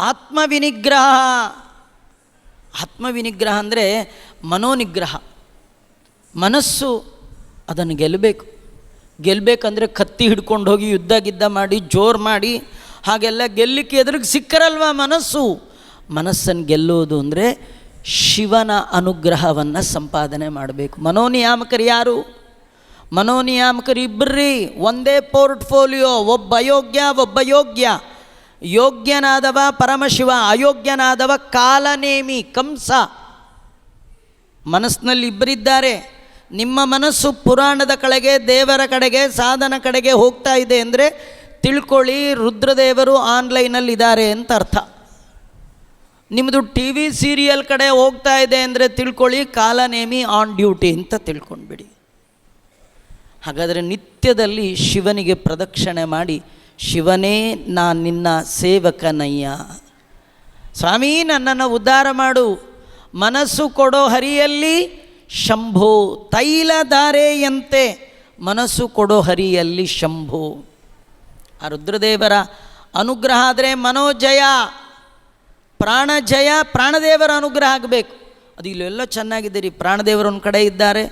ಆತ್ಮವಿನಿಗ್ರಹ. ಆತ್ಮವಿನಿಗ್ರಹ ಅಂದರೆ ಮನೋನಿಗ್ರಹ. ಮನಸ್ಸು ಅದನ್ನು ಗೆಲ್ಲಬೇಕಂದ್ರೆ ಕತ್ತಿ ಹಿಡ್ಕೊಂಡು ಹೋಗಿ ಯುದ್ಧ ಗಿದ್ದ ಮಾಡಿ ಜೋರು ಮಾಡಿ ಹಾಗೆಲ್ಲ ಗೆಲ್ಲಲಿಕ್ಕೆ ಎದುರಿಗೆ ಸಿಕ್ಕರಲ್ವ ಮನಸ್ಸನ್ನು ಗೆಲ್ಲೋದು ಅಂದರೆ ಶಿವನ ಅನುಗ್ರಹವನ್ನು ಸಂಪಾದನೆ ಮಾಡಬೇಕು. ಮನೋನಿಯಾಮಕರು ಯಾರು? ಮನೋನಿಯಾಮಕರು ಇಬ್ಬರ್ರಿ, ಒಂದೇ ಪೋರ್ಟ್ಫೋಲಿಯೋ. ಒಬ್ಬ ಯೋಗ್ಯ. ಯೋಗ್ಯನಾದವ ಪರಮಶಿವ, ಅಯೋಗ್ಯನಾದವ ಕಾಲನೇಮಿ ಕಂಸ. ಮನಸ್ಸಿನಲ್ಲಿ ಇಬ್ಬರಿದ್ದಾರೆ. ನಿಮ್ಮ ಮನಸ್ಸು ಪುರಾಣದ ಕಡೆಗೆ, ದೇವರ ಕಡೆಗೆ, ಸಾಧನ ಕಡೆಗೆ ಹೋಗ್ತಾ ಇದೆ ಅಂದರೆ ತಿಳ್ಕೊಳ್ಳಿ, ರುದ್ರದೇವರು ಆನ್ಲೈನಲ್ಲಿದ್ದಾರೆ ಅಂತ ಅರ್ಥ. ನಿಮ್ಮದು ಟಿ ವಿ ಸೀರಿಯಲ್ ಕಡೆ ಹೋಗ್ತಾ ಇದೆ ಅಂದರೆ ತಿಳ್ಕೊಳ್ಳಿ, ಕಾಲನೇಮಿ ಆನ್ ಡ್ಯೂಟಿ ಅಂತ ತಿಳ್ಕೊಂಡ್ಬಿಡಿ. ಹಾಗಾದರೆ ನಿತ್ಯದಲ್ಲಿ ಶಿವನಿಗೆ ಪ್ರದಕ್ಷಿಣೆ ಮಾಡಿ, ಶಿವನೇ ನಾನು ನಿನ್ನ ಸೇವಕನಯ್ಯ, ಸ್ವಾಮಿ ನನ್ನನ್ನು ಉದ್ಧಾರ ಮಾಡು, ಮನಸ್ಸು ಕೊಡೋ ಹರಿಯಲ್ಲಿ ಶಂಭೋ, ತೈಲಧಾರೆಯಂತೆ ಮನಸ್ಸು ಕೊಡೋ ಹರಿಯಲ್ಲಿ ಶಂಭೋ. ಆ ರುದ್ರದೇವರ ಅನುಗ್ರಹ ಆದರೆ ಮನೋಜಯ, ಪ್ರಾಣಜಯ, ಪ್ರಾಣದೇವರ ಅನುಗ್ರಹ ಆಗಬೇಕು. ಅದು ಇಲ್ಲೆಲ್ಲ ಚೆನ್ನಾಗಿದ್ದೀರಿ. ಪ್ರಾಣದೇವರು ಒಂದು ಕಡೆ ಇದ್ದಾರೆ,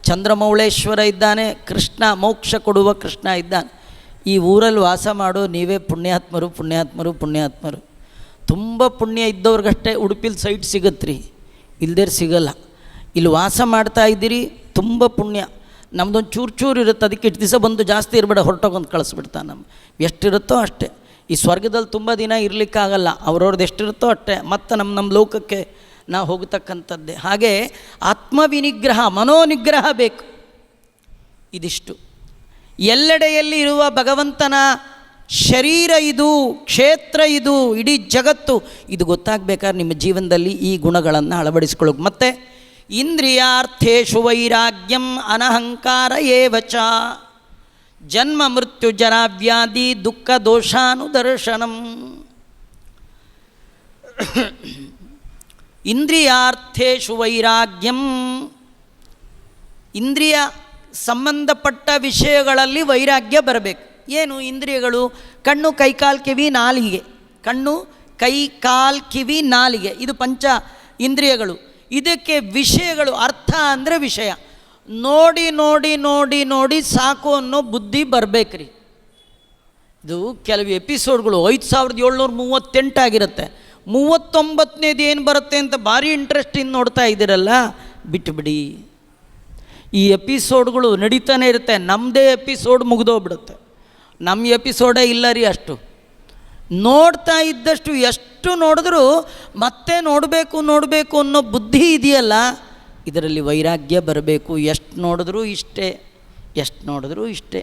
ಚಂದ್ರಮೌಳೇಶ್ವರ ಇದ್ದಾನೆ, ಕೃಷ್ಣ ಮೋಕ್ಷ ಕೊಡುವ ಕೃಷ್ಣ ಇದ್ದಾನೆ. ಈ ಊರಲ್ಲಿ ವಾಸ ಮಾಡೋ ನೀವೇ ಪುಣ್ಯಾತ್ಮರು. ತುಂಬ ಪುಣ್ಯ ಇದ್ದವ್ರಿಗಷ್ಟೇ ಉಡುಪಿಲಿ ಸೈಟ್ ಸಿಗತ್ರಿ, ಇಲ್ದೇ ಸಿಗಲ್ಲ. ಇಲ್ಲಿ ವಾಸ ಮಾಡ್ತಾ ಇದ್ದೀರಿ, ತುಂಬ ಪುಣ್ಯ. ನಮ್ಮದೊಂದು ಚೂರು ಇರುತ್ತೆ, ಅದಕ್ಕೆ ಇಷ್ಟು ದಿವಸ ಬಂದು ಜಾಸ್ತಿ ಇರಬೇಡ, ಹೊರಟೋಗಂದು ಕಳಿಸ್ಬಿಡ್ತಾನೆ. ನಮ್ಮ ಎಷ್ಟಿರುತ್ತೋ ಅಷ್ಟೇ. ಈ ಸ್ವರ್ಗದಲ್ಲಿ ತುಂಬ ದಿನ ಇರಲಿಕ್ಕಾಗಲ್ಲ, ಅವ್ರವ್ರದ್ದು ಎಷ್ಟಿರುತ್ತೋ ಅಷ್ಟೇ, ಮತ್ತು ನಮ್ಮ ಲೋಕಕ್ಕೆ ನಾವು ಹೋಗತಕ್ಕಂಥದ್ದೇ. ಹಾಗೆ ಆತ್ಮವಿನಿಗ್ರಹ, ಮನೋನಿಗ್ರಹ ಬೇಕು. ಇದಿಷ್ಟು ಎಲ್ಲೆಡೆಯಲ್ಲಿ ಇರುವ ಭಗವಂತನ ಶರೀರ ಇದು, ಕ್ಷೇತ್ರ ಇದು, ಇಡೀ ಜಗತ್ತು ಇದು ಗೊತ್ತಾಗಬೇಕಾದ್ರೆ ನಿಮ್ಮ ಜೀವನದಲ್ಲಿ ಈ ಗುಣಗಳನ್ನು ಅಳವಡಿಸ್ಕೊಳ್ಳೋಕೆ. ಮತ್ತು ಇಂದ್ರಿಯಾರ್ಥೇಷು ವೈರಾಗ್ಯಂ ಅನಹಂಕಾರ ಏವಚ ಜನ್ಮ ಮೃತ್ಯು ಜರಾ ವ್ಯಾಧಿ ದುಃಖ ದೋಷಾನುದರ್ಶನಂ. ಇಂದ್ರಿಯಾರ್ಥೇಷು ವೈರಾಗ್ಯಂ, ಇಂದ್ರಿಯ ಸಂಬಂಧಪಟ್ಟ ವಿಷಯಗಳಲ್ಲಿ ವೈರಾಗ್ಯ ಬರಬೇಕು. ಏನು ಇಂದ್ರಿಯಗಳು? ಕಣ್ಣು, ಕೈಕಾಲು, ಕಿವಿ, ನಾಲಿಗೆ. ಕಣ್ಣು, ಕೈ, ಕಾಲು, ಕಿವಿ, ನಾಲಿಗೆ, ಇದು ಪಂಚ ಇಂದ್ರಿಯಗಳು. ಇದಕ್ಕೆ ವಿಷಯಗಳು, ಅರ್ಥ ಅಂದರೆ ವಿಷಯ. ನೋಡಿ ನೋಡಿ ನೋಡಿ ನೋಡಿ ಸಾಕು ಅನ್ನೋ ಬುದ್ಧಿ ಬರಬೇಕ್ರಿ. ಇದು ಕೆಲವು ಎಪಿಸೋಡ್ಗಳು 5738 ಆಗಿರುತ್ತೆ. 39ನೇದು ಏನು ಬರುತ್ತೆ ಅಂತ ಭಾರಿ ಇಂಟ್ರೆಸ್ಟಿಂದ ನೋಡ್ತಾ ಇದ್ದೀರಲ್ಲ, ಬಿಟ್ಟುಬಿಡಿ. ಈ ಎಪಿಸೋಡ್ಗಳು ನಡೀತಾನೆ ಇರುತ್ತೆ. ನಮ್ಮದೇ ಎಪಿಸೋಡ್ ಮುಗಿದೋಗ್ಬಿಡುತ್ತೆ. ನಮ್ಮ ಎಪಿಸೋಡೇ ಇಲ್ಲ ರೀ. ಅಷ್ಟು ನೋಡ್ತಾ ಇದ್ದಷ್ಟು ಎಷ್ಟು ನೋಡಿದ್ರೂ ಮತ್ತೆ ನೋಡಬೇಕು ಅನ್ನೋ ಬುದ್ಧಿ ಇದೆಯಲ್ಲ, ಇದರಲ್ಲಿ ವೈರಾಗ್ಯ ಬರಬೇಕು. ಎಷ್ಟು ನೋಡಿದ್ರೂ ಇಷ್ಟೇ.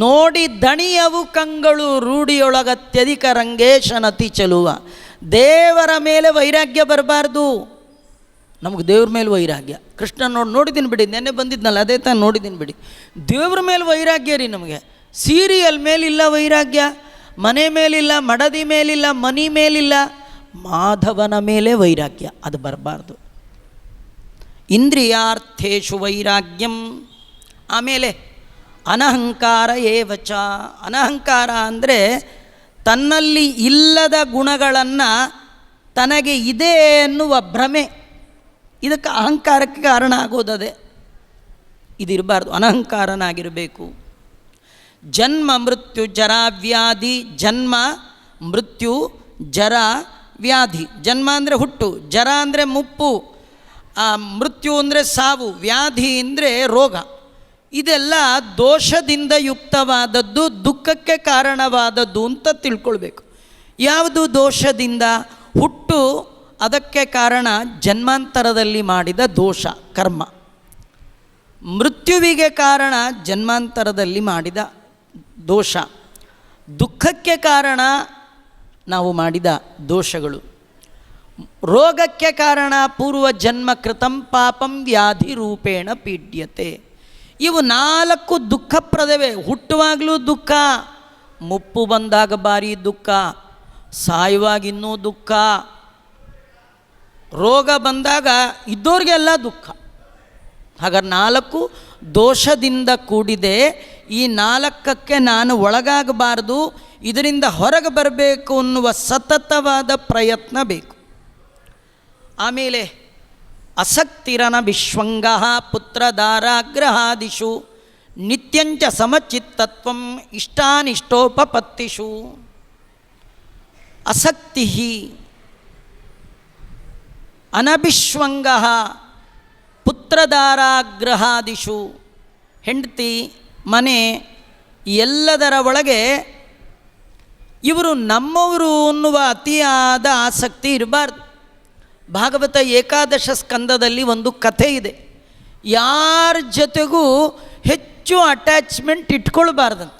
ನೋಡಿ ದಣಿಯವು ಕಂಗಳು ರೂಢಿಯೊಳಗತ್ಯಧಿಕ ರಂಗೇಶನತಿ ಚಲುವ. ದೇವರ ಮೇಲೆ ವೈರಾಗ್ಯ ಬರಬಾರ್ದು. ನಮಗೆ ದೇವ್ರ ಮೇಲೆ ವೈರಾಗ್ಯ. ಕೃಷ್ಣ ನೋಡಿದ್ದೀನಿ ಬಿಡಿ, ನೆನ್ನೆ ಬಂದಿದ್ನಲ್ಲ ಅದೇ ತಾನು ನೋಡಿದ್ದೀನಿ ಬಿಡಿ. ದೇವ್ರ ಮೇಲೆ ವೈರಾಗ್ಯ ರೀ ನಮಗೆ. ಸೀರಿಯಲ್ ಮೇಲಿಲ್ಲ ವೈರಾಗ್ಯ, ಮನೆ ಮೇಲಿಲ್ಲ, ಮಡದಿ ಮೇಲಿಲ್ಲ, ಮನಿ ಮೇಲಿಲ್ಲ, ಮಾಧವನ ಮೇಲೆ ವೈರಾಗ್ಯ, ಅದು ಬರಬಾರ್ದು. ಇಂದ್ರಿಯಾರ್ಥೇಷು ವೈರಾಗ್ಯಂ. ಆಮೇಲೆ ಅನಹಂಕಾರ ಏವಚ. ಅನಹಂಕಾರ ಅಂದರೆ ತನ್ನಲ್ಲಿ ಇಲ್ಲದ ಗುಣಗಳನ್ನು ತನಗೆ ಇದೆ ಎನ್ನುವ ಭ್ರಮೆ. ಇದಕ್ಕೆ ಅಹಂಕಾರಕ್ಕೆ ಕಾರಣ ಆಗೋದದೇ. ಇದಿರಬಾರ್ದು, ಅನಹಂಕಾರನಾಗಿರಬೇಕು. ಜನ್ಮ ಮೃತ್ಯು ಜರಾ ವ್ಯಾಧಿ. ಜನ್ಮ ಮೃತ್ಯು ಜರ ವ್ಯಾಧಿ. ಜನ್ಮ ಅಂದರೆ ಹುಟ್ಟು, ಜರ ಅಂದರೆ ಮುಪ್ಪು, ಮೃತ್ಯು ಅಂದರೆ ಸಾವು, ವ್ಯಾಧಿ ಅಂದರೆ ರೋಗ. ಇದೆಲ್ಲ ದೋಷದಿಂದ ಯುಕ್ತವಾದದ್ದು, ದುಃಖಕ್ಕೆ ಕಾರಣವಾದದ್ದು ಅಂತ ತಿಳ್ಕೊಳ್ಬೇಕು. ಯಾವುದು ದೋಷದಿಂದ? ಹುಟ್ಟು ಅದಕ್ಕೆ ಕಾರಣ ಜನ್ಮಾಂತರದಲ್ಲಿ ಮಾಡಿದ ದೋಷ ಕರ್ಮ. ಮೃತ್ಯುವಿಗೆ ಕಾರಣ ಜನ್ಮಾಂತರದಲ್ಲಿ ಮಾಡಿದ ದೋಷ. ದುಃಖಕ್ಕೆ ಕಾರಣ ನಾವು ಮಾಡಿದ ದೋಷಗಳು. ರೋಗಕ್ಕೆ ಕಾರಣ ಪೂರ್ವ ಜನ್ಮ ಕೃತಂ ಪಾಪಂ ವ್ಯಾಧಿ ರೂಪೇಣ ಪೀಡ್ಯತೆ. ಇವು 4 ದುಃಖಪ್ರದವೇ. ಹುಟ್ಟುವಾಗಲೂ ದುಃಖ, ಮುಪ್ಪು ಬಂದಾಗ ಭಾರಿ ದುಃಖ, ಸಾಯುವಾಗ ಇನ್ನೂ ದುಃಖ, ರೋಗ ಬಂದಾಗ ಇದ್ದವ್ರಿಗೆಲ್ಲ ದುಃಖ. ಹಾಗಾದ್ರೆ 4 ದೋಷದಿಂದ ಕೂಡಿದೆ. ಈ 4ಕ್ಕೆ ನಾನು ಒಳಗಾಗಬಾರ್ದು. ಇದರಿಂದ ಹೊರಗೆ ಬರಬೇಕು ಅನ್ನುವ ಸತತವಾದ ಪ್ರಯತ್ನ ಬೇಕು. ಆಮೇಲೆ ಅಸಕ್ತಿರನ ವಿಶ್ವಂಗ ಪುತ್ರದಾರಾಗ್ರಹಾದಿಷು ನಿತ್ಯಂಚ ಸಮಚಿತ್ತತ್ವಂ ಇಷ್ಟಾನಿಷ್ಟೋಪಪತ್ತಿಷು. ಅಸಕ್ತಿ ಅನಭಿಶ್ವಂಗ ಪುತ್ರದಾರಾಗ್ರಹಾದಿಷು. ಹೆಂಡತಿ ಮನೆ ಎಲ್ಲದರ ಒಳಗೆ ಇವರು ನಮ್ಮವರು ಅನ್ನುವ ಅತಿಯಾದ ಆಸಕ್ತಿ ಇರಬಾರ್ದು. ಭಾಗವತ ಏಕಾದಶ ಸ್ಕಂದದಲ್ಲಿ ಒಂದು ಕಥೆ ಇದೆ. ಯಾರ ಜೊತೆಗೂ ಹೆಚ್ಚು ಅಟ್ಯಾಚ್ಮೆಂಟ್ ಇಟ್ಕೊಳ್ಬಾರ್ದಂತ.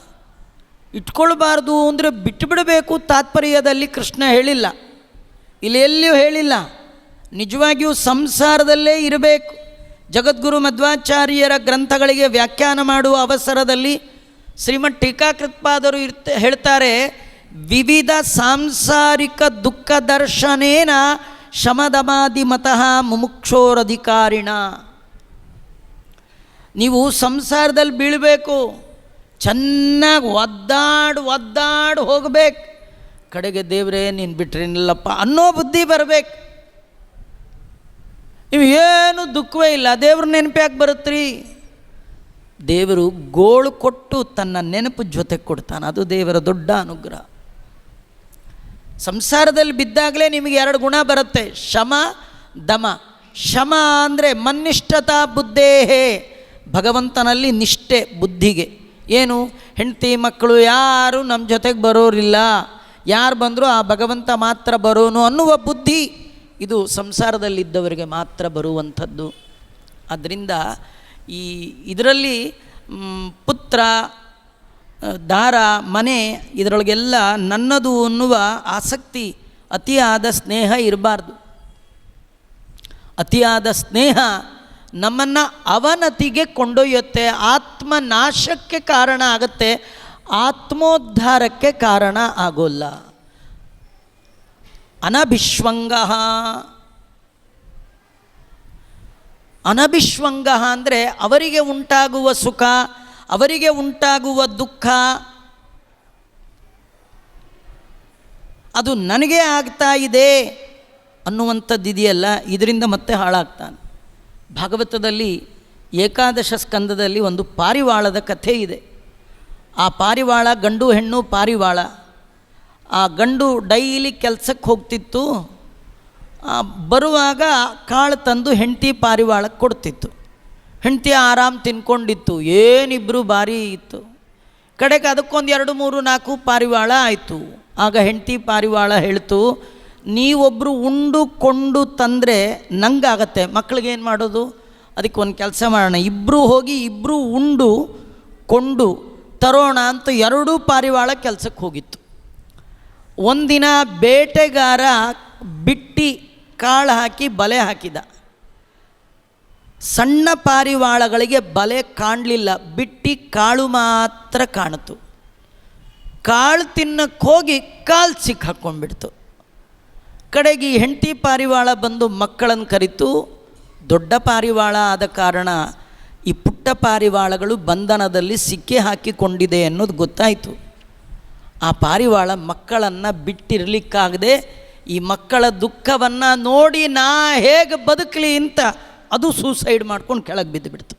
ಇಟ್ಕೊಳ್ಬಾರ್ದು ಅಂದರೆ ಬಿಟ್ಟುಬಿಡಬೇಕು ತಾತ್ಪರ್ಯದಲ್ಲಿ ಕೃಷ್ಣ ಹೇಳಿಲ್ಲ, ಇಲ್ಲಿ ಎಲ್ಲಿಯೂ ಹೇಳಿಲ್ಲ. ನಿಜವಾಗಿಯೂ ಸಂಸಾರದಲ್ಲೇ ಇರಬೇಕು. ಜಗದ್ಗುರು ಮಧ್ವಾಚಾರ್ಯರ ಗ್ರಂಥಗಳಿಗೆ ವ್ಯಾಖ್ಯಾನ ಮಾಡುವ ಅವಸರದಲ್ಲಿ ಶ್ರೀಮದ್ ಟೀಕಾಕೃತ್ಪಾದರು ಹೇಳ್ತಾರೆ, ವಿವಿಧ ಸಾಂಸಾರಿಕ ದುಃಖ ದರ್ಶನೇನ ಶಮದಮಾದಿಮತಃ ಮುಮುಕ್ಷೋರಧಿಕಾರಿಣ. ನೀವು ಸಂಸಾರದಲ್ಲಿ ಬೀಳಬೇಕು, ಚೆನ್ನಾಗಿ ಒದ್ದಾಡಿ ಹೋಗಬೇಕು. ಕಡೆಗೆ ದೇವರೇ ನೀನು ಬಿಟ್ರೇನಿಲ್ಲಪ್ಪ ಅನ್ನೋ ಬುದ್ಧಿ ಬರಬೇಕು. ನೀವು ಏನು ದುಃಖವೇ ಇಲ್ಲ, ದೇವ್ರ ನೆನಪು ಯಾಕೆ ಬರುತ್ತೀ? ದೇವರು ಗೋಳು ಕೊಟ್ಟು ತನ್ನ ನೆನಪು ಜೊತೆ ಕೊಡ್ತಾನೆ, ಅದು ದೇವರ ದೊಡ್ಡ ಅನುಗ್ರಹ. ಸಂಸಾರದಲ್ಲಿ ಬಿದ್ದಾಗಲೇ ನಿಮಗೆ 2 ಗುಣ ಬರುತ್ತೆ, ಶಮ ದಮ. ಶಮ ಅಂದರೆ ಮನ್ನಿಷ್ಠತಾ ಬುದ್ಧೇಹೇ, ಭಗವಂತನಲ್ಲಿ ನಿಷ್ಠೆ ಬುದ್ಧಿಗೆ. ಏನು, ಹೆಂಡತಿ ಮಕ್ಕಳು ಯಾರು ನಮ್ಮ ಜೊತೆಗೆ ಬರೋರಿಲ್ಲ, ಯಾರು ಬಂದರೂ ಆ ಭಗವಂತ ಮಾತ್ರ ಬರೋನು ಅನ್ನುವ ಬುದ್ಧಿ, ಇದು ಸಂಸಾರದಲ್ಲಿದ್ದವರಿಗೆ ಮಾತ್ರ ಬರುವಂಥದ್ದು. ಆದ್ದರಿಂದ ಇದರಲ್ಲಿ ಪುತ್ರ ದಾರ ಮನೆ ಇದರೊಳಗೆಲ್ಲ ನನ್ನದು ಅನ್ನುವ ಆಸಕ್ತಿ, ಅತಿಯಾದ ಸ್ನೇಹ ಇರಬಾರ್ದು. ಅತಿಯಾದ ಸ್ನೇಹ ನಮ್ಮನ್ನು ಅವನತಿಗೆ ಕೊಂಡೊಯ್ಯುತ್ತೆ, ಆತ್ಮನಾಶಕ್ಕೆ ಕಾರಣ ಆಗುತ್ತೆ, ಆತ್ಮೋದ್ಧಾರಕ್ಕೆ ಕಾರಣ ಆಗೋಲ್ಲ. ಅನಭಿಶ್ವಂಗ. ಅನಭಿಶ್ವಂಗ ಅಂದರೆ ಅವರಿಗೆ ಉಂಟಾಗುವ ಸುಖ, ಅವರಿಗೆ ಉಂಟಾಗುವ ದುಃಖ ಅದು ನನಗೆ ಆಗ್ತಾ ಇದೆ ಅನ್ನುವಂಥದ್ದು ಇದೆಯಲ್ಲ, ಇದರಿಂದ ಮತ್ತೆ ಹಾಳಾಗ್ತಾನೆ. ಭಾಗವತದಲ್ಲಿ ಏಕಾದಶ ಸ್ಕಂದದಲ್ಲಿ ಒಂದು ಪಾರಿವಾಳದ ಕಥೆ ಇದೆ. ಆ ಪಾರಿವಾಳ ಗಂಡು ಹೆಣ್ಣು ಪಾರಿವಾಳ. ಆ ಗಂಡು ಡೈಲಿ ಕೆಲಸಕ್ಕೆ ಹೋಗ್ತಿತ್ತು, ಬರುವಾಗ ಕಾಳು ತಂದು ಹೆಂಡತಿ ಪಾರಿವಾಳಕ್ಕೆ ಕೊಡ್ತಿತ್ತು. ಹೆಂಡತಿ ಆರಾಮ್ ತಿನ್ಕೊಂಡಿತ್ತು, ಏನಿಬ್ಬರು ಭಾರಿ ಇತ್ತು. ಕಡೆಗೆ ಅದಕ್ಕೊಂದು 2, 3, 4 ಪಾರಿವಾಳ ಆಯಿತು. ಆಗ ಹೆಂಡತಿ ಪಾರಿವಾಳ ಹೇಳ್ತು, ನೀವೊಬ್ಬರು ಉಂಡುಕೊಂಡು ತಂದರೆ ನಂಗಾಗತ್ತೆ, ಮಕ್ಕಳಿಗೇನು ಮಾಡೋದು? ಅದಕ್ಕೆ ಒಂದು ಕೆಲಸ ಮಾಡೋಣ, ಇಬ್ಬರು ಹೋಗಿ ಇಬ್ಬರು ಉಂಡು ಕೊಂಡು ತರೋಣ ಅಂತ 2 ಪಾರಿವಾಳ ಕೆಲಸಕ್ಕೆ ಹೋಗಿತ್ತು. ಒಂದಿನ ಬೇಟೆಗಾರ ಬಿಟ್ಟಿ ಕಾಳು ಹಾಕಿ ಬಲೆ ಹಾಕಿದ. ಸಣ್ಣ ಪಾರಿವಾಳಗಳಿಗೆ ಬಲೆ ಕಾಣಲಿಲ್ಲ, ಬಿಟ್ಟಿ ಕಾಳು ಮಾತ್ರ ಕಾಣಿತು. ಕಾಳು ತಿನ್ನಕ್ಕೆ ಹೋಗಿ ಕಾಲು ಸಿಕ್ಕಾಕ್ಕೊಂಡ್ಬಿಡ್ತು. ಕಡೆಗೆ ಹೆಂಡತಿ ಪಾರಿವಾಳ ಬಂದು ಮಕ್ಕಳನ್ನು ಕರಿತು. ದೊಡ್ಡ ಪಾರಿವಾಳ ಆದ ಕಾರಣ ಈ ಪುಟ್ಟ ಪಾರಿವಾಳಗಳು ಬಂಧನದಲ್ಲಿ ಸಿಕ್ಕಿ ಹಾಕಿಕೊಂಡಿದೆ ಅನ್ನೋದು ಗೊತ್ತಾಯಿತು. ಆ ಪಾರಿವಾಳ ಮಕ್ಕಳನ್ನು ಬಿಟ್ಟಿರಲಿಕ್ಕಾಗದೆ ಈ ಮಕ್ಕಳ ದುಃಖವನ್ನು ನೋಡಿ ನಾ ಹೇಗೆ ಬದುಕಲಿ ಅಂತ ಅದು ಸೂಸೈಡ್ ಮಾಡ್ಕೊಂಡು ಕೆಳಗೆ ಬಿದ್ದು ಬಿಡ್ತು.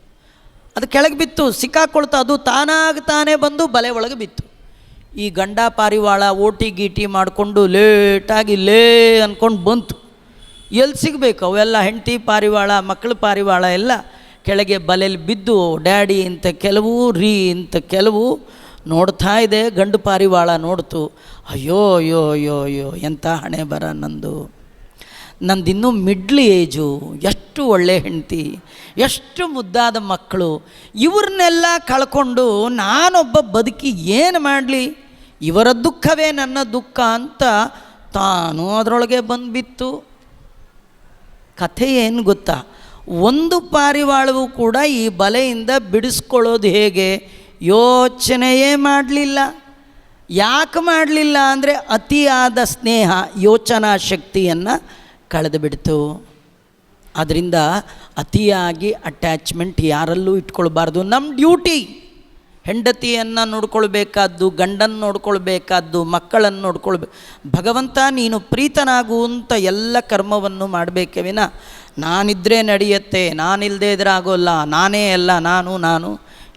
ಅದು ಕೆಳಗೆ ಬಿತ್ತು, ಸಿಕ್ಕಾಕೊಳ್ತು, ಅದು ತಾನೇ ಬಂದು ಬಲೆ ಒಳಗೆ ಬಿತ್ತು. ಈ ಗಂಡ ಪಾರಿವಾಳ ಓಟಿ ಗೀಟಿ ಮಾಡಿಕೊಂಡು ಲೇಟಾಗಿ ಅಂದ್ಕೊಂಡು ಬಂತು. ಎಲ್ಲಿ ಸಿಗಬೇಕು ಅವೆಲ್ಲ? ಹೆಂಡತಿ ಪಾರಿವಾಳ ಮಕ್ಕಳು ಪಾರಿವಾಳ ಎಲ್ಲ ಕೆಳಗೆ ಬಲೆಯಲ್ಲಿ ಬಿದ್ದು ಡ್ಯಾಡಿ ಅಂತ ಕೆಲವು, ರೀ ಅಂತ ಕೆಲವು ನೋಡ್ತಾ ಇದೆ. ಗಂಡು ಪಾರಿವಾಳ ನೋಡ್ತು, ಅಯ್ಯೋ ಅಯ್ಯೋ ಅಯ್ಯೋ ಅಯ್ಯೋ ಎಂಥ ಹಣೆ ಬರ ನಂದಿನ್ನೂ ಮಿಡ್ಲ್ ಏಜು, ಎಷ್ಟು ಒಳ್ಳೆ ಹೆಂಡತಿ, ಎಷ್ಟು ಮುದ್ದಾದ ಮಕ್ಕಳು, ಇವ್ರನ್ನೆಲ್ಲ ಕಳ್ಕೊಂಡು ನಾನೊಬ್ಬ ಬದುಕಿ ಏನು ಮಾಡಲಿ? ಇವರ ದುಃಖವೇ ನನ್ನ ದುಃಖ ಅಂತ ತಾನು ಅದರೊಳಗೆ ಬಂದುಬಿತ್ತು. ಕಥೆ ಏನು ಗೊತ್ತಾ? ಒಂದು ಪಾರಿವಾಳವು ಕೂಡ ಈ ಬಲೆಯಿಂದ ಬಿಡಿಸ್ಕೊಳ್ಳೋದು ಹೇಗೆ ಯೋಚನೆಯೇ ಮಾಡಲಿಲ್ಲ. ಯಾಕೆ ಮಾಡಲಿಲ್ಲ ಅಂದರೆ ಅತಿಯಾದ ಸ್ನೇಹ ಯೋಚನಾ ಶಕ್ತಿಯನ್ನು ಕಳೆದು ಬಿಡ್ತು. ಆದ್ದರಿಂದ ಅತಿಯಾಗಿ ಅಟ್ಯಾಚ್ಮೆಂಟ್ ಯಾರಲ್ಲೂ ಇಟ್ಕೊಳ್ಬಾರ್ದು. ನಮ್ಮ ಡ್ಯೂಟಿ ಹೆಂಡತಿಯನ್ನು ನೋಡ್ಕೊಳ್ಬೇಕಾದ್ದು, ಗಂಡನ್ನು ನೋಡ್ಕೊಳ್ಬೇಕಾದ್ದು, ಮಕ್ಕಳನ್ನು ನೋಡ್ಕೊಳ್ಬೇಕು. ಭಗವಂತ ನೀನು ಪ್ರೀತನಾಗುವಂಥ ಎಲ್ಲ ಕರ್ಮವನ್ನು ಮಾಡಬೇಕೆ ವಿನ ನಾನಿದ್ದರೆ ನಡೆಯುತ್ತೆ, ನಾನಿಲ್ಲದೆ ಇದ್ರೆ ಆಗೋಲ್ಲ, ನಾನೇ ಎಲ್ಲ, ನಾನು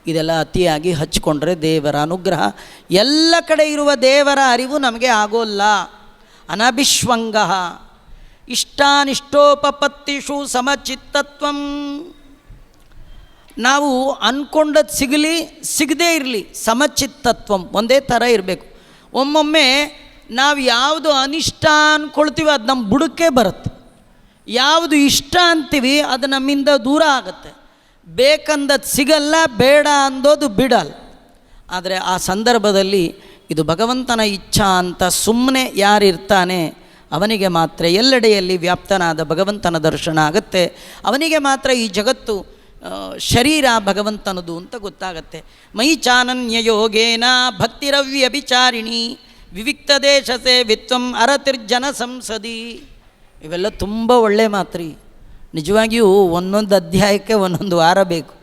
ಇದೆಲ್ಲ ಅತಿಯಾಗಿ ಹಚ್ಕೊಂಡ್ರೆ ದೇವರ ಅನುಗ್ರಹ ಎಲ್ಲ ಕಡೆ ಇರುವ ದೇವರ ಅರಿವು ನಮಗೆ ಆಗೋಲ್ಲ. ಅನಭಿಶ್ವಂಗ ಇಷ್ಟಾನಿಷ್ಟೋಪಪತ್ತಿಷು ಸಮಚಿತ್ತತ್ವಂ. ನಾವು ಅಂದ್ಕೊಂಡದ್ದು ಸಿಗದೇ ಇರಲಿ, ಸಮಚಿತ್ತತ್ವಂ ಒಂದೇ ಥರ ಇರಬೇಕು. ಒಮ್ಮೊಮ್ಮೆ ನಾವು ಯಾವುದು ಅನಿಷ್ಟ ಅಂದ್ಕೊಳ್ತೀವಿ ಅದು ನಮ್ಮ ಬುಡಕ್ಕೆ ಬರುತ್ತೆ, ಯಾವುದು ಇಷ್ಟ ಅಂತೀವಿ ಅದು ನಮ್ಮಿಂದ ದೂರ ಆಗುತ್ತೆ. ಬೇಕಂದದ್ದು ಸಿಗಲ್ಲ, ಬೇಡ ಅಂದೋದು ಬಿಡಲ್ಲ. ಆದರೆ ಆ ಸಂದರ್ಭದಲ್ಲಿ ಇದು ಭಗವಂತನ ಇಚ್ಛಾ ಅಂತ ಸುಮ್ಮನೆ ಯಾರಿರ್ತಾನೆ ಅವನಿಗೆ ಮಾತ್ರ ಎಲ್ಲೆಡೆಯಲ್ಲಿ ವ್ಯಾಪ್ತನಾದ ಭಗವಂತನ ದರ್ಶನ ಆಗುತ್ತೆ. ಅವನಿಗೆ ಮಾತ್ರ ಈ ಜಗತ್ತು ಶರೀರ ಭಗವಂತನದು ಅಂತ ಗೊತ್ತಾಗತ್ತೆ. ಮೈ ಚಾನನ್ಯ ಯೋಗೇನ ಭಕ್ತಿರವ್ಯಭಿಚಾರಿಣಿ ವಿವಿಕ್ತ ದೇಶಸೆ ವಿತ್ವಂ ಅರತಿರ್ಜನ ಸಂಸದಿ. ಇವೆಲ್ಲ ತುಂಬ ಒಳ್ಳೆ ಮಾತ್ರಿ. ನಿಜವಾಗಿಯೂ ಒಂದೊಂದು ಅಧ್ಯಾಯಕ್ಕೆ ಒಂದೊಂದು ವಾರ ಬೇಕು.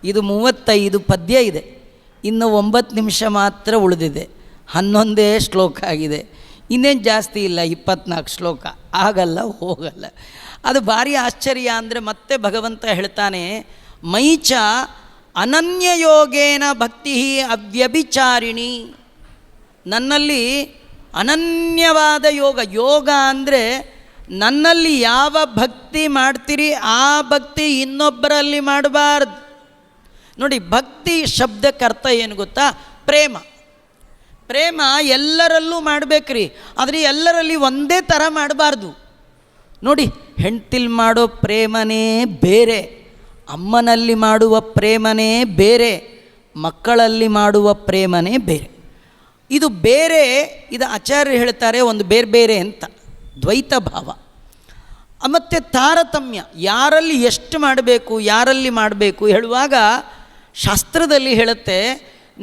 ಇದು 35 ಪದ್ಯ ಇದೆ, ಇನ್ನು 9 ನಿಮಿಷ ಮಾತ್ರ ಉಳಿದಿದೆ, 11 ಶ್ಲೋಕ ಆಗಿದೆ. ಇನ್ನೇನು ಜಾಸ್ತಿ ಇಲ್ಲ, 24 ಶ್ಲೋಕ. ಆಗಲ್ಲ, ಹೋಗಲ್ಲ. ಅದು ಭಾರಿ ಆಶ್ಚರ್ಯ. ಅಂದರೆ ಮತ್ತೆ ಭಗವಂತ ಹೇಳ್ತಾನೆ, ಮೈಚ ಅನನ್ಯಯೋಗೇನ ಭಕ್ತಿ ಅವ್ಯಭಿಚಾರಿಣಿ. ನನ್ನಲ್ಲಿ ಅನನ್ಯವಾದ ಯೋಗ ಅಂದರೆ ನನ್ನಲ್ಲಿ ಯಾವ ಭಕ್ತಿ ಮಾಡ್ತೀರಿ ಆ ಭಕ್ತಿ ಇನ್ನೊಬ್ಬರಲ್ಲಿ ಮಾಡಬಾರ್ದು. ನೋಡಿ, ಭಕ್ತಿ ಶಬ್ದಕ್ಕೆ ಅರ್ಥ ಏನು ಗೊತ್ತಾ? ಪ್ರೇಮ ಎಲ್ಲರಲ್ಲೂ ಮಾಡಬೇಕ್ರಿ, ಆದರೆ ಎಲ್ಲರಲ್ಲಿ ಒಂದೇ ಥರ ಮಾಡಬಾರ್ದು. ನೋಡಿ, ಹೆಂಡ್ತಿಲ್ ಮಾಡೋ ಪ್ರೇಮನೇ ಬೇರೆ, ಅಮ್ಮನಲ್ಲಿ ಮಾಡುವ ಪ್ರೇಮನೇ ಬೇರೆ, ಮಕ್ಕಳಲ್ಲಿ ಮಾಡುವ ಪ್ರೇಮನೇ ಬೇರೆ. ಇದು ಬೇರೆ, ಇದು ಆಚಾರ್ಯರು ಹೇಳ್ತಾರೆ ಒಂದು ಬೇರೆ ಅಂತ, ದ್ವೈತ ಭಾವ. ಮತ್ತು ತಾರತಮ್ಯ, ಯಾರಲ್ಲಿ ಎಷ್ಟು ಮಾಡಬೇಕು ಯಾರಲ್ಲಿ ಮಾಡಬೇಕು ಹೇಳುವಾಗ ಶಾಸ್ತ್ರದಲ್ಲಿ ಹೇಳುತ್ತೆ,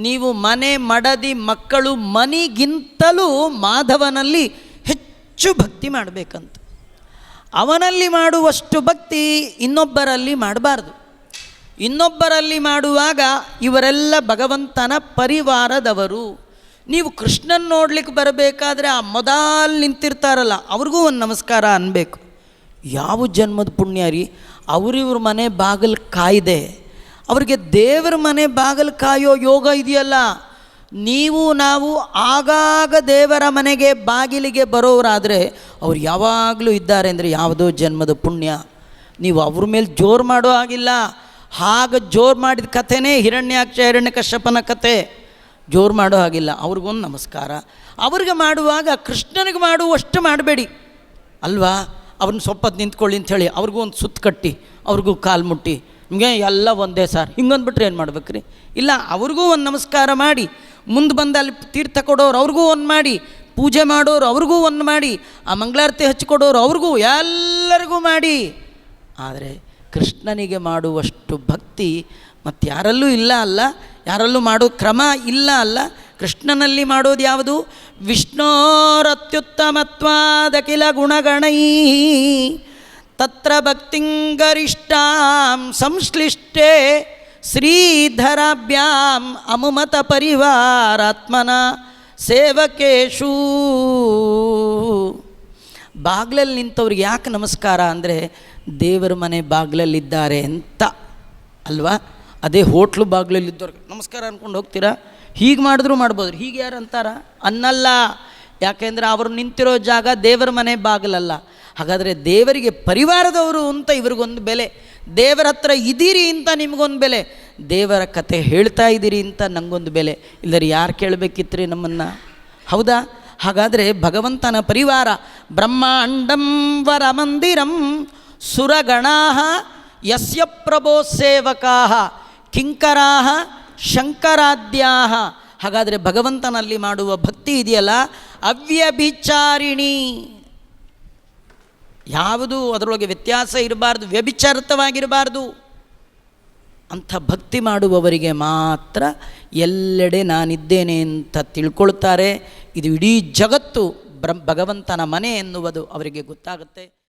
ನೀವು ಮನೆ ಮಡದಿ ಮಕ್ಕಳು ಮನಿಗಿಂತಲೂ ಮಾಧವನಲ್ಲಿ ಹೆಚ್ಚು ಭಕ್ತಿ ಮಾಡಬೇಕಂತ. ಅವನಲ್ಲಿ ಮಾಡುವಷ್ಟು ಭಕ್ತಿ ಇನ್ನೊಬ್ಬರಲ್ಲಿ ಮಾಡಬಾರ್ದು. ಇನ್ನೊಬ್ಬರಲ್ಲಿ ಮಾಡುವಾಗ ಇವರೆಲ್ಲ ಭಗವಂತನ ಪರಿವಾರದವರು. ನೀವು ಕೃಷ್ಣನ ನೋಡ್ಲಿಕ್ಕೆ ಬರಬೇಕಾದ್ರೆ ಆ ಮೊದಲು ನಿಂತಿರ್ತಾರಲ್ಲ ಅವ್ರಿಗೂ ಒಂದು ನಮಸ್ಕಾರ ಅನ್ನಬೇಕು. ಯಾವ ಜನ್ಮದ ಪುಣ್ಯ ರೀ, ಅವರಿವ್ರ ಮನೆ ಬಾಗಿಲು ಕಾಯ್ದೆ ಅವ್ರಿಗೆ ದೇವರ ಮನೆ ಬಾಗಿಲು ಕಾಯೋ ಯೋಗ ಇದೆಯಲ್ಲ. ನಾವು ಆಗಾಗ ದೇವರ ಮನೆಗೆ ಬಾಗಿಲಿಗೆ ಬರೋರಾದರೆ ಅವ್ರು ಯಾವಾಗಲೂ ಇದ್ದಾರೆ ಅಂದರೆ ಯಾವುದೋ ಜನ್ಮದ ಪುಣ್ಯ. ನೀವು ಅವ್ರ ಮೇಲೆ ಜೋರು ಮಾಡೋ ಆಗಿಲ್ಲ. ಹಾಗೆ ಜೋರು ಮಾಡಿದ ಕಥೆನೇ ಹಿರಣ್ಯಕಶ್ಯಪನ ಕಥೆ. ಜೋರು ಮಾಡೋ ಹಾಗಿಲ್ಲ. ಅವ್ರಿಗೊಂದು ನಮಸ್ಕಾರ. ಅವ್ರಿಗೆ ಮಾಡುವಾಗ ಕೃಷ್ಣನಿಗೆ ಮಾಡುವಷ್ಟು ಮಾಡಬೇಡಿ ಅಲ್ವಾ. ಅವ್ರನ್ನ ಸ್ವಲ್ಪ ನಿಂತ್ಕೊಳ್ಳಿ ಅಂಥೇಳಿ ಅವ್ರಿಗೂ ಒಂದು ಸುತ್ತು ಕಟ್ಟಿ ಅವ್ರಿಗೂ ಕಾಲು ಮುಟ್ಟಿ ನಿಮಗೆ ಎಲ್ಲ ಒಂದೇ ಸಾರ್ ಹಿಂಗಂದ್ಬಿಟ್ರೆ ಏನು ಮಾಡ್ಬೇಕು ರೀ? ಇಲ್ಲ, ಅವ್ರಿಗೂ ಒಂದು ನಮಸ್ಕಾರ ಮಾಡಿ, ಮುಂದೆ ಬಂದು ಅಲ್ಲಿ ತೀರ್ಥ ಕೊಡೋರು ಅವ್ರಿಗೂ ಒಂದು ಮಾಡಿ, ಪೂಜೆ ಮಾಡೋರು ಅವ್ರಿಗೂ ಒಂದು ಮಾಡಿ, ಆ ಮಂಗಳಾರತಿ ಹಚ್ಕೊಡೋರು ಅವ್ರಿಗೂ ಎಲ್ಲರಿಗೂ ಮಾಡಿ. ಆದರೆ ಕೃಷ್ಣನಿಗೆ ಮಾಡುವಷ್ಟು ಭಕ್ತಿ ಮತ್ತು ಯಾರಲ್ಲೂ ಇಲ್ಲ ಅಲ್ಲ, ಯಾರಲ್ಲೂ ಮಾಡೋ ಕ್ರಮ ಇಲ್ಲ ಅಲ್ಲ. ಕೃಷ್ಣನಲ್ಲಿ ಮಾಡೋದು ಯಾವುದು? ವಿಷ್ಣೋರತ್ಯುತ್ತಮತ್ವಾದಖಿಲ ಗುಣಗಣೈ ತತ್ರ ಭಕ್ತಿಂಗರಿಷ್ಟಾಂ ಸಂಶ್ಲಿಷ್ಟೇ ಶ್ರೀಧರಾಭ್ಯಾಂ ಅಮುಮತ ಪರಿವಾರಾತ್ಮನ ಸೇವಕೇಶು. ಬಾಗ್ಲಲ್ಲಿ ನಿಂತವ್ರಿಗೆ ಯಾಕೆ ನಮಸ್ಕಾರ ಅಂದರೆ ದೇವರ ಮನೆ ಬಾಗ್ಲಲ್ಲಿದ್ದಾರೆ ಅಂತ ಅಲ್ವಾ. ಅದೇ ಹೋಟ್ಲು ಬಾಗ್ಲಲ್ಲಿದ್ದವ್ರಿಗೆ ನಮಸ್ಕಾರ ಅಂದ್ಕೊಂಡು ಹೋಗ್ತೀರಾ? ಹೀಗೆ ಮಾಡಿದ್ರೂ ಮಾಡ್ಬೋದು. ಹೀಗೆ ಯಾರು ಅಂತಾರ? ಅನ್ನಲ್ಲ. ಯಾಕೆಂದರೆ ಅವರು ನಿಂತಿರೋ ಜಾಗ ದೇವರ ಮನೆ ಬಾಗಿಲಲ್ಲ. ಹಾಗಾದರೆ ದೇವರಿಗೆ ಪರಿವಾರದವರು ಅಂತ ಇವ್ರಿಗೊಂದು ಬೆಲೆ, ದೇವರ ಹತ್ರ ಇದ್ದೀರಿ ಅಂತ ನಿಮಗೊಂದು ಬೆಲೆ, ದೇವರ ಕತೆ ಹೇಳ್ತಾ ಇದ್ದೀರಿ ಅಂತ ನನಗೊಂದು ಬೆಲೆ. ಇಲ್ಲರಿ ಯಾರು ಕೇಳಬೇಕಿತ್ತು ರೀ ನಮ್ಮನ್ನು? ಹೌದಾ? ಹಾಗಾದರೆ ಭಗವಂತನ ಪರಿವಾರ ಬ್ರಹ್ಮಾಂಡಂ ವರ ಮಂದಿರಂ ಸುರಗಣಾ ಯಸ್ಯ ಪ್ರಭೋ ಸೇವಕಾ ಕಿಂಕರಾ ಶಂಕರಾದ್ಯಾ. ಹಾಗಾದರೆ ಭಗವಂತನಲ್ಲಿ ಮಾಡುವ ಭಕ್ತಿ ಇದೆಯಲ್ಲ ಅವ್ಯಭಿಚಾರಿಣಿ, ಯಾವುದು ಅದರೊಳಗೆ ವ್ಯತ್ಯಾಸ ಇರಬಾರ್ದು, ವ್ಯಭಿಚಾರಿತವಾಗಿರಬಾರ್ದು. ಅಂಥ ಭಕ್ತಿ ಮಾಡುವವರಿಗೆ ಮಾತ್ರ ಎಲ್ಲೆಡೆ ನಾನಿದ್ದೇನೆ ಅಂತ ತಿಳ್ಕೊಳ್ತಾರೆ. ಇದು ಇಡೀ ಜಗತ್ತು ಭಗವಂತನ ಮನೆ ಎನ್ನುವುದು ಅವರಿಗೆ ಗೊತ್ತಾಗುತ್ತೆ.